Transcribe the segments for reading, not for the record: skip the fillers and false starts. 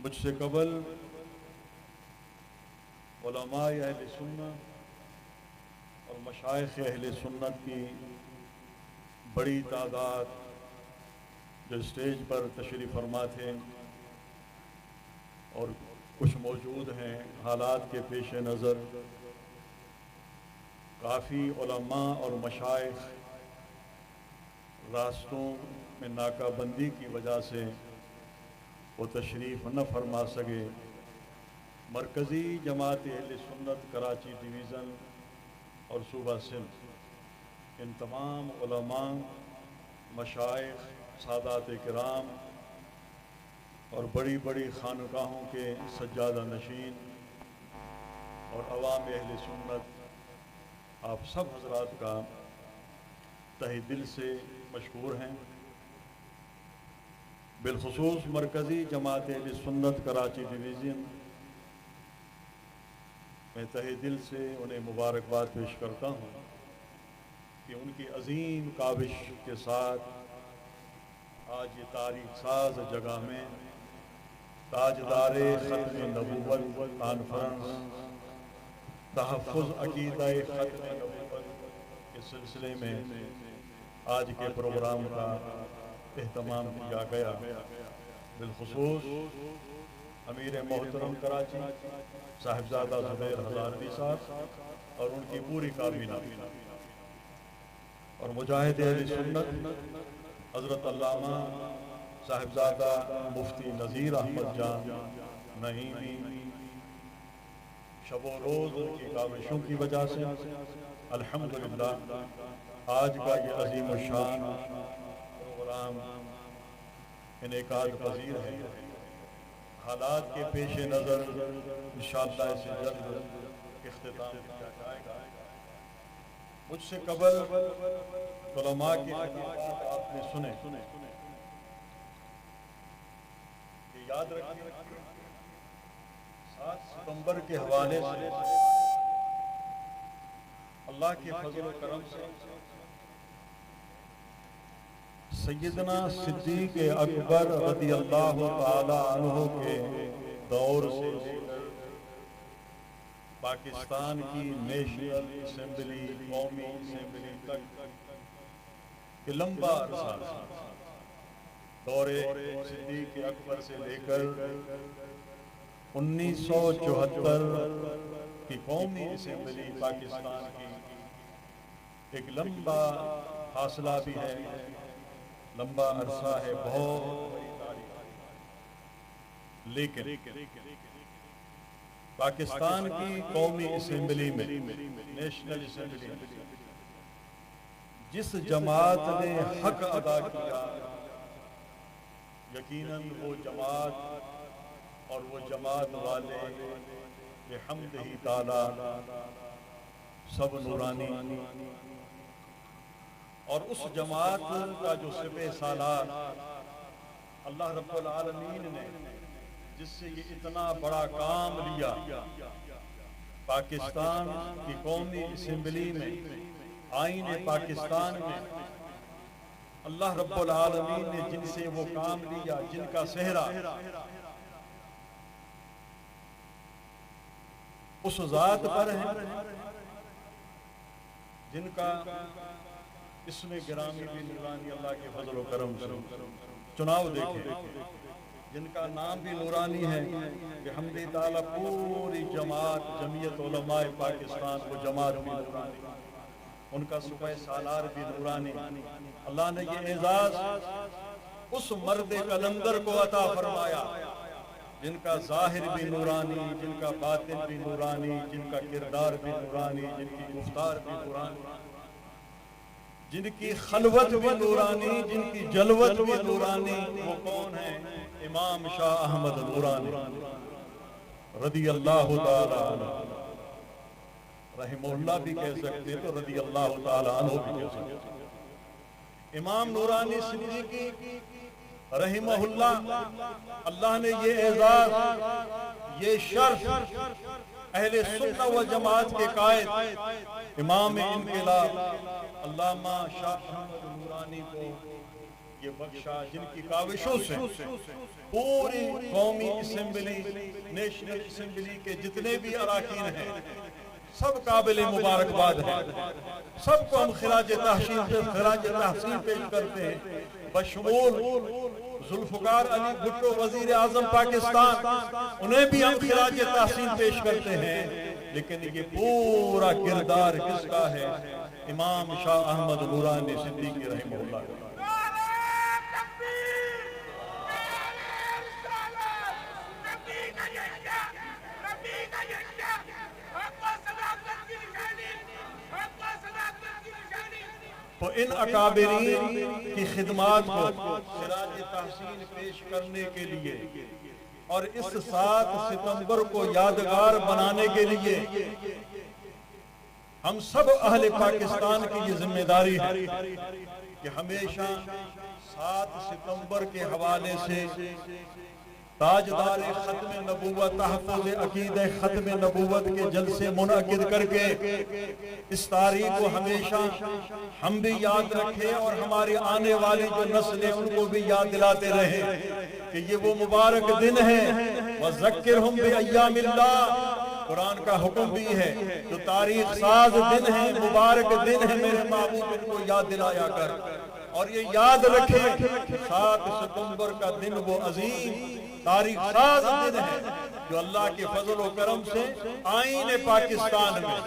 मुझसे कबल उलमाए अहले सुन्नत और मशाइख अहले सुन्नत की बड़ी तादाद जो स्टेज पर तशरीफ़ फरमा थे और कुछ मौजूद हैं, हालात के पेश नज़र काफ़ी उलमा और मशाइख रास्तों में नाकाबंदी की वजह से वो तशरीफ़ न फरमा सके। मरकज़ी जमात अहले सुन्नत कराची डिवीज़न और सूबा सिंध इन तमाम उलमा, मशाइख, सादात किराम और बड़ी बड़ी खानकाहों के सज्जादा नशीन और अवाम अहले सुन्नत, आप सब हजरात का तहे दिल से मशकूर हैं। बिलखुसूस मरकज़ी जमात अहले सुन्नत कराची डिवीज़न मैं तहे दिल से उन्हें मुबारकबाद पेश करता हूँ कि उनकी अजीम काविश के साथ आज ये तारीख साज जगह में ताजदारे ख़त्म नबूवत कॉन्फ्रेंस तहफ़्फ़ुज़ अक़ीदा ख़त्म नबूवत के सिलसिले में आज के प्रोग्राम का एहतमाम किया गया। बिलखुसूस अमीर मोहतरम कराची साहिबजादा ज़ुबैर हज़ारवी साहब और उनकी पूरी काबीना और मुजाहिद अहले सुन्नत हज़रत अल्लामा साहिबजादा मुफ्ती नज़ीर अहमद जान नईमी शब रोज़ उनकी काविशों की वजह से अल्हम्दुलिल्लाह आज का ये अज़ीम शान प्रोग्राम इनेकाद पज़ीर है। हालात के पेश नज़र इंशाअल्लाह इसे जल्द इख्तिताम किया जाएगा। मुझसे कबल उलमा की बात आपने सुने, ये याद रखिए 7 सितंबर के हवाले से अल्लाह के फजल व करम से सैयदना सिद्दीक़ अकबर रज़ियल्लाहु ताला अन्हु के दौर से पाकिस्तान की नेशनल असेंबली, कौमी असेंबली तक के लंबा अरसा दौरे सिद्दीक़ अकबर से लेकर 1974 की कौमी असेंबली पाकिस्तान की एक लंबा फासला भी है, लंबा अरसा है, बहुत बड़ी तारीख। लेकिन पाकिस्तान की कौमी असेंबली में, नेशनल असेंबली में जिस जमात ने हक अदा किया, यकीनन वो जमात और वो जमात वाले बिहम्दिही ताला सब नूरानी और उस जमात का जो सिपह सालार अल्लाह रब्बुल आलमीन ने जिससे ये इतना बड़ा काम लिया, पाकिस्तान की कौमी असेंबली में, आईन पाकिस्तान में अल्लाह रब्बुल आलमीन ने जिनसे वो काम लिया, जिनका सेहरा उस जात पर है जिनका इसमें गिरामी भी नूरानी अल्लाह के फजल व करम से चुनाव देखे, जिनका नाम भी नूरानी है कि हमदी ताला पूरी जमात जमीयत उलमाए पाकिस्तान वो जमात भी नूरानी, उनका सुबह सालार भी नूरानी। अल्लाह ने ये एजाज उस मर्द कलंदर को अता फरमाया जिनका जाहिर भी नूरानी, जिनका बातिन भी नूरानी, जिनका किरदार भी नूरानी, जिनकी गुफ्तार भी नूरानी, जिनकी खलवत भी नूरानी, जिनकी जलवत भी नूरानी। वो कौन है? इमाम शाह अहमद नूरानी रज़ियल्लाहु ताला अन्हु, रहमहुल्लाह भी कह सकते तो रज़ियल्लाहु ताला अन्हु भी कह सकते। इमाम नूरानी सिद्दीकी रहमहुल्लाह, अल्लाह ने ये एजाज, ये शर्फ अहले सुन्नत व जमात के कायद इमाम इनक़िलाब अल्लामा शाह अहमद नूरानी को ये बख्शा जिनकी काविशों से पूरी कौमी असेंबली, नेशनल असेंबली के जितने भी अराकीन हैं सब काबिल मुबारकबाद है। सबको हम खिराज तहसीन पेश करते हैं, बशमूल जुल्फकार अली भुट्टो वजीर आजम पाकिस्तान, उन्हें भी हम खिराज तहसीन पेश करते हैं। लेकिन ये पूरा किरदार किसका है? इमाम शाह अहमद नूरानी सिद्दीकी रहमहुल्लाह का। तो इन अकाबिरीन की खिदमात को सिराज तहसीन पेश करने के लिए और इस 7 सितंबर को यादगार बनाने के लिए हम सब अहले पाकिस्तान की ये जिम्मेदारी है कि हमेशा 7 सितंबर के हवाले से ताजदार खत्म नबूवत तहफ़्फ़ुज़ अक़ीदे खत्म नबूवत के जलसे मुनअक़िद करके इस तारीख को हमेशा हम भी याद रखें और हमारी आने वाली जो नस्लें उनको भी याद दिलाते रहें कि ये वो मुबारक दिन है। वज़क्किरहुम बिअय्यामिल्लाह, कुरान का हुक्म भी है, जो तारीख साज दिन है, मुबारक दिन है, मेरे महबूब इनको याद दिलाया कर। और ये याद रखें 7 सितंबर का दिन वो अजीम तारीख साज दिन है जो अल्लाह के फजल व करम से आईने पाकिस्तान में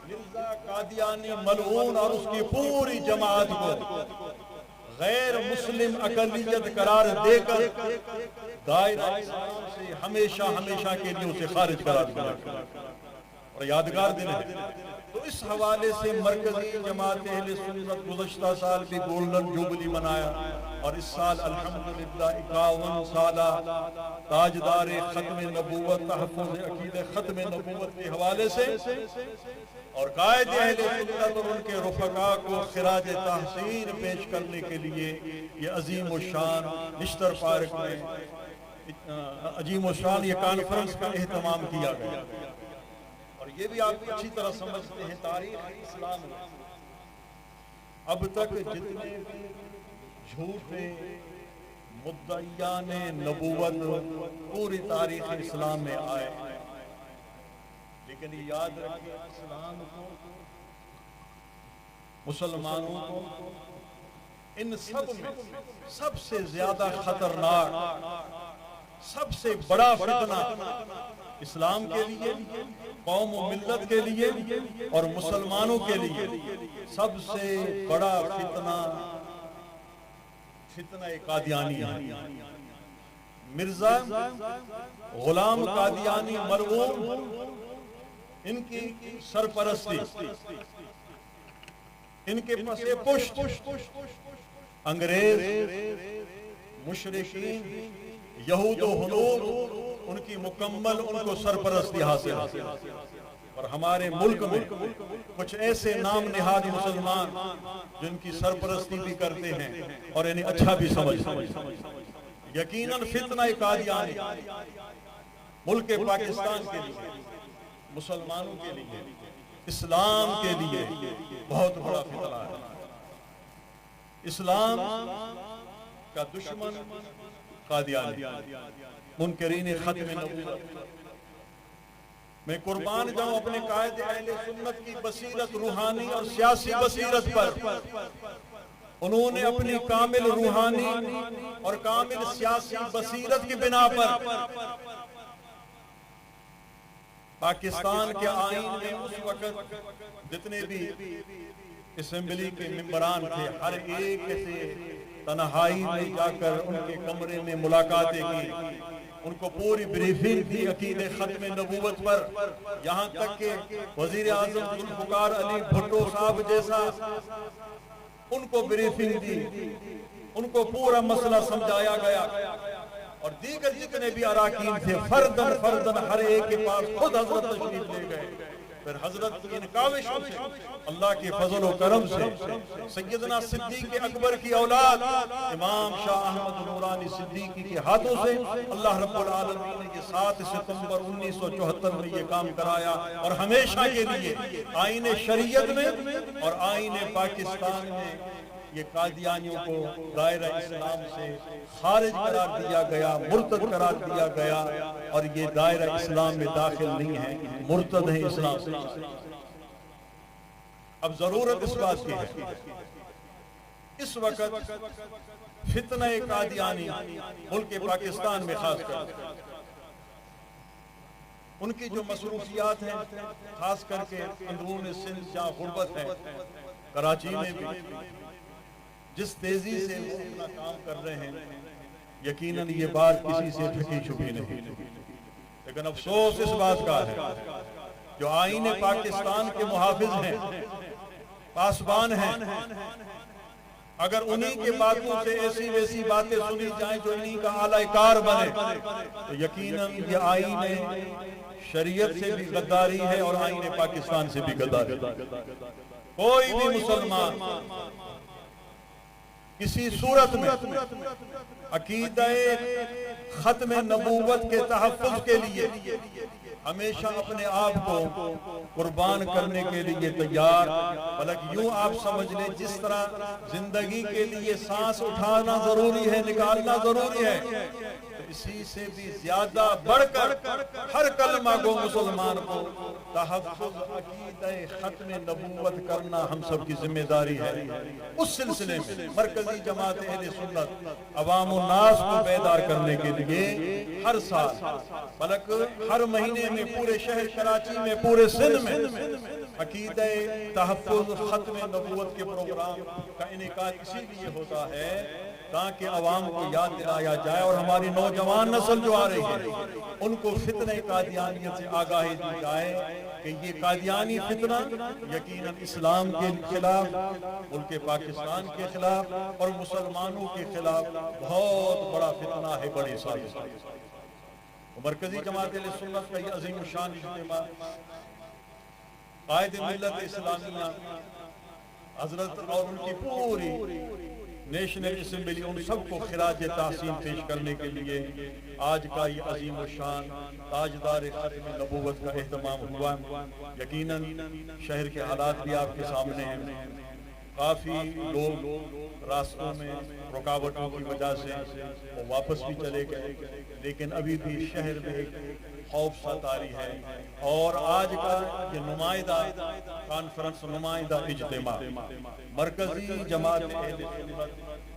मिर्जा कादियानी मलऊन और उसकी पूरी जमात को गैर मुस्लिम अकलियत करार देकर दायरा इस्लाम से हमेशा हमेशा के लिए उसे खारिज करार दिया और यादगार दिन है। तो इस हवाले से मरकजी जमात अहले सुन्नत गुज़श्ता साल भी गोल्डन जुबली मनाया और इस साल अल्हम्दुलिल्लाह 51 साला ताजदार खत्म नबूवत तहफ़्फ़ुज़ अक़ीदे खत्म नबूवत के हवाले से और कायदे अहले सुन्नत और उनके रुफ़क़ा को खिराज तहसीन पेश करने के लिए ये अजीम व शान निश्तर पार्क में अजीम व शान ये कॉन्फ्रेंस का एहतमाम किया गया। और ये भी आप अच्छी तरह समझते हैं, तारीख इस्लाम में अब तक जितने भी झूठे मुद्दईयाने नबूवत पूरी तारीख इस्लाम में आए, लेकिन याद रखिए इस्लाम को, मुसलमानों को, इन सब में सबसे ज्यादा खतरनाक, सबसे बड़ा फितना इस्लाम के लिए, कौम व मिल्लत के लिए और मुसलमानों के लिए सबसे बड़ा फितना कादियानी है। मिर्जा गुलाम कादियानी मरहूम, इनकी सरपरस्ती, इनके पसे पुष्ट अंग्रेज, मुशरिकीन, यहूद व हुनूद, उनकी मुकम्मल उनको सरपरस्ती हासिल है। और हमारे मुल्क में कुछ ऐसे नाम निहाद मुसलमान जिनकी सरपरस्ती भी करते हैं और इन्हें अच्छा भी समझते हैं। यकीनन फितना कादियानी मुल्क पाकिस्तान के लिए, मुसलमानों के लिए, इस्लाम के लिए बहुत बड़ा फितना है। इस्लाम का दुश्मन कादियानी, मुनकरीन खत्म नबूवत। मैं कुर्बान जाऊं अपने कायदे अहले सुन्नत की बसीरत, रूहानी और सियासी बसीरत पर। उन्होंने अपनी कामिल रूहानी और कामिल सियासी बसीरत की बिना पर पाकिस्तान के आईन में उस वक्त जितने भी असेंबली के मेंबरान थे, हर एक से तन्हाई में जाकर उनके कमरे में मुलाकातें की, उनको पूरी ब्रीफिंग दी अकीदे खत्म नबूवत पर। यहाँ तक के वजीर आजम जुल्फकार अली भुट्टो साहब जैसा उनको ब्रीफिंग दी, उनको पूरा मसला समझाया गया। और दीगर जितने भी अराकीन थे फर्दन फर्दन हर एक के पास खुद हजरत तशरीफ ले गए फिर हजरत की इन काविशों से, अल्लाह के फजल और करम से सैयदना सिद्दीक अकबर की औलाद इमाम शाह अहमद नूरानी सिद्दीकी के हाथों से अल्लाह रब्बुल आलमीन ने ये 7 सितंबर 1974 में ये काम कराया और हमेशा के लिए आईने शरीयत में और आईने पाकिस्तान में ये कादियानियों को दायरा इस्लाम से खारिज करार दिया गया, मुर्तद करार दिया गया और ये दायरा इस्लाम में दाखिल नहीं है, मुर्तद है इस्लाम से। अब जरूरत इस बात की है, इस वक्त फितना कादियानी मुल्क पाकिस्तान में खासकर उनकी जो मसरूफियात हैं, खास करके अंदरून सिंध जहाँ गुर्बत है, कराची में भी जिस तेजी से वो अपना काम कर रहे हैं, यकीनन ये बात किसी से ढकी छुपी नहीं। लेकिन अफसोस इस बात का है जो आईने पाकिस्तान के मुहाफिज हैं, पासबान हैं, अगर उन्हीं के बातों से ऐसी वैसी बातें सुनी जाएं जो इन्हीं का आलाकार बने, तो यकीनन ये आईने शरीयत से भी गद्दारी है और आईने पाकिस्तान से भी गद्दारी। कोई भी मुसलमान किसी सूरत में अकीदे खत्म नबूवत के तहफ़्फ़ुज़ के लिए हमेशा अपने आप को कुर्बान करने के लिए तैयार, बल्कि यूं आप समझ लें जिस तरह जिंदगी के लिए सांस उठाना जरूरी है, निकालना जरूरी है, तो इसी से भी ज्यादा बढ़कर हर कलमा गो मुसलमान को तहफ़्फ़ुज़ अकीदे खत्म नबूवत करना हम सब की जिम्मेदारी है। उस सिलसिले में मरकजी जमात अहले सुन्नत अवाम नास को बेदार करने के लिए हर साल बल्कि हर महीने में पूरे शहर कराची में, पूरे सिंध में अकीदे तहफ़्फ़ुज़ खत्म नबूवत के प्रोग्राम का इनेकाद इसीलिए होता है ताकि अवाम को याद दिलाया जाए और हमारी नौजवान नस्ल जो आ रही है उनको फितने कादियानियत से आगाही दी जाए कि ये कादियानी फितना यकीनन इस्लाम के खिलाफ, मुल्क पाकिस्तान के खिलाफ और मुसलमानों के खिलाफ बहुत बड़ा फितना है, बड़ी साजिश। मरकजी जमात अहले सुन्नत का ये अजीम शान इज्तिमा कायद मिल्लत इस्लामिया हजरत और उनकी पूरी नेशनल असेंबली उन सबको खिराज तासीम पेश करने के लिए आज का ये अजीम शान ताजदार खत्म नबूवत का एहतमाम हुआ। यकीनन शहर के हालात भी आपके सामने हैं, काफ़ी लोग रास्तों में रुकावटों की वजह से वो वापस भी चले गए, लेकिन अभी भी शहर में एक खौफ सतारी है। और आज का ये नुमाइंदा कॉन्फ्रेंस, नुमाइंदा इज्तिमा मरकजी जमात अहले सुन्नत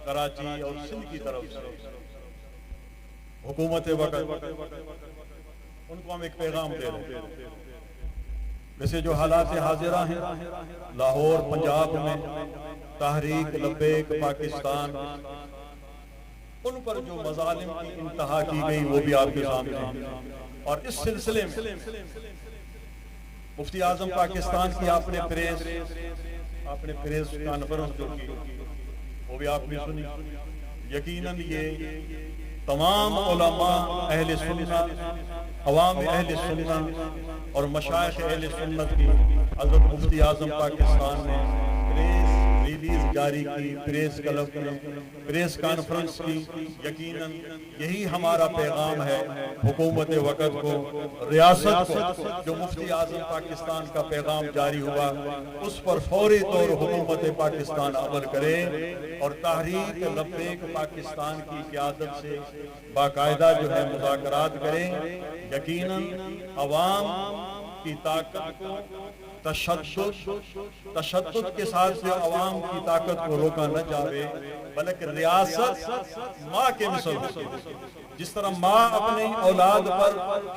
कराची और सिंध की तरफ से हुकूमत वक्त उनको हम एक पैगाम दे रहे हैं। वैसे जो हालात हाजिरा हैं लाहौर पंजाब में तहरीक लब्बैक पाकिस्तान, उन पर जो मजालिम की इंतहा की गई वो भी आपके सामने है। और इस सिलसिले में मुफ्ती आजम पाकिस्तान की आपने प्रेस कॉन्फ्रेंस जो की वो भी आपने सुनी। यकीनन ये तमाम उलमा अहले सुन्नत, अवाम अहले सुन्नत और मशाइख अहले सुन्नत की हज़रत मुफ्ती आजम पाकिस्तान ने प्रेस रिलीज जारी की, प्रेस क्लब की, प्रेस कॉन्फ्रेंस की। यकीनन यही हमारा पैगाम है हुकूमत वक़्त को, रियासत को। जो मुफ्ती आजम पाकिस्तान का पैगाम जारी हुआ उस पर फौरी तौर हुकूमत पाकिस्तान अमल करे और तहरीक लब्बैक पाकिस्तान की क़यादत से बाकायदा जो है मुज़ाकरात करें। यकीनन अवाम की ताकत को तशद्दुद के साथ से अवाम की ताकत को रोका न जावे, बल्कि रियासत माँ के मिसल होती है। जिस तरह माँ अपनी औलाद पर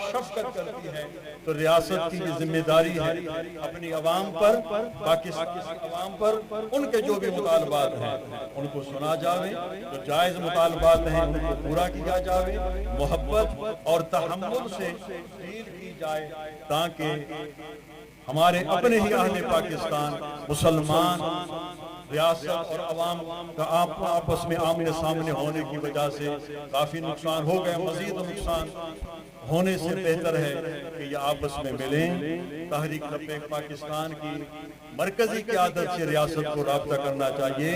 शफकत करती है तो रियासत की जिम्मेदारी है अपनी अवाम पर, पाकिस्तान अवाम पर उनके जो भी मुतालबात हैं उनको सुना जावे, जो जायज़ मुतालबात हैं उनको पूरा किया जावे, मोहब्बत और तहम्मुल से डील की जाए ताकि हमारे अपने ही अहले पाकिस्तान मुसलमान रियासत और अवाम का आपस में आमने सामने होने की वजह से काफ़ी नुकसान हो गए। मजीद नुकसान होने से बेहतर है कि ये आपस में मिलें। तहरीक लब्बैक पाकिस्तान की मरकजी क़यादत से रियासत को राब्ता करना चाहिए,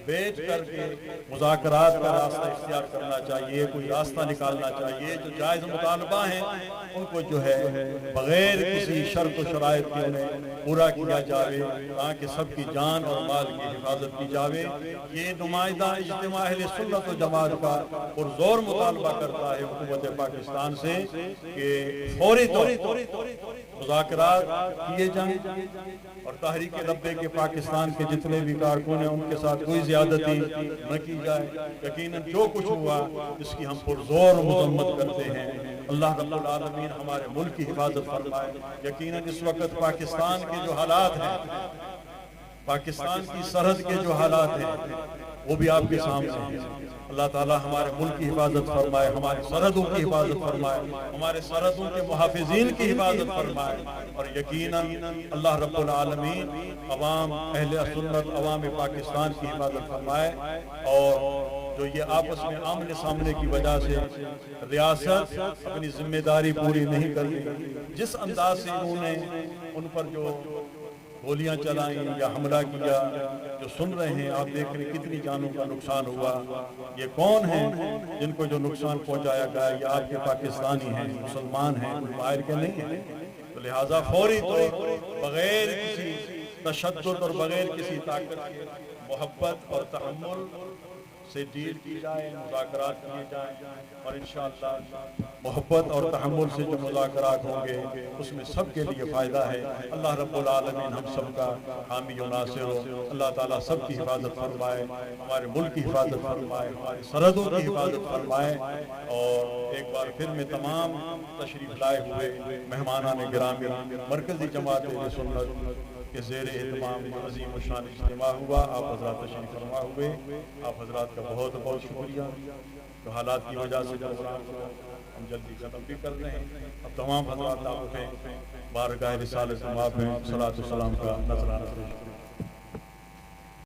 बैठ करके मुज़ाकरात का रास्ता इख्तियार करना चाहिए, कोई रास्ता निकालना चाहिए। जो जायज़ मुतालबा हैं उनको जो है बग़ैर किसी शर्त व शराइत के उन्हें पूरा किया जाए, ताकि सबकी जान और माल की हिफाजत की जाए। ये नुमाइंदा इज्तिमा अहले सुन्नत व जमात का पुरज़ोर मुतालबा करता है हुकूमत पाकिस्तान से कि फौरी तौर पर मुज़ाकरात किए जाएं और तहरीक लब्बैक पाकिस्तान के जितने भी कारकुन हैं उनके साथ कोई ज्यादती न की जाए। यकीनन जो कुछ हुआ इसकी हम पुरज़ोर मज़म्मत करते हैं। अल्लाह रब्बुल आलमीन हमारे मुल्क की हिफाजत फरमाए। यकीनन इस वक्त पाकिस्तान के जो हालात हैं, पाकिस्तान की सरहद के जो हालात हैं वो भी आपके सामने हैं। अल्लाह ताला हमारे मुल्क की हिफाजत फरमाए, हमारी सरहदों की हिफाजत फरमाए, हमारे सरहदों के मुहाफिजीन की हिफाजत फरमाए और यकीनन अल्लाह रब्बुल आलमीन अवाम अहले सुन्नत अवाम पाकिस्तान की हिफाजत फरमाए। और जो ये आपस में आमने सामने की वजह से रियासत अपनी जिम्मेदारी पूरी नहीं कर रही, जिस अंदाज से उन्होंने उन पर जो गोलियां चलाई या हमला किया, जो सुन रहे हैं आप देख रहे कितनी जानों का नुकसान हुआ। ये कौन है जिनको जो नुकसान पहुंचाया गया? ये आपके पाकिस्तानी हैं, मुसलमान हैं, बाहर के नहीं हैं। तो लिहाजा फौरी तौर बगैर किसी तशद्दुद और बगैर किसी ताकत के मोहब्बत और तहम्मुल से डील की जाए, मुज़ाकरात किए जाएं और इंशाअल्लाह मोहब्बत और तहम्मुल से जो मुज़ाकरात होंगे उसमें सबके लिए फ़ायदा है। अल्लाह रब्बुल आलमीन हम सब का हामी व नासिर हो। अल्लाह ताला सब की हिफाजत फरमाए, हमारे मुल्क की हिफाजत फरमाए, हमारी सरहदों की हिफाजत फरमाए। और एक बार फिर मैं तमाम तशरीफ़ लाए हुए मेहमानान गिरामी मरकज़ी जमात सुन्नत के ज़ेर एहतमाम अज़ीम शान इज्तिमा हुआ। आप हज़रात तशरीफ़ फरमा हुए, आप हज़रात का बहुत बहुत शुक्रिया। तो हालात की वजह से प्रोग्राम को हम जल्दी ख़त्म भी कर रहे हैं। अब तमाम हज़रात आप बारगाह रिसालत माफ़ में सलात व सलाम का नज़राना पेश करें।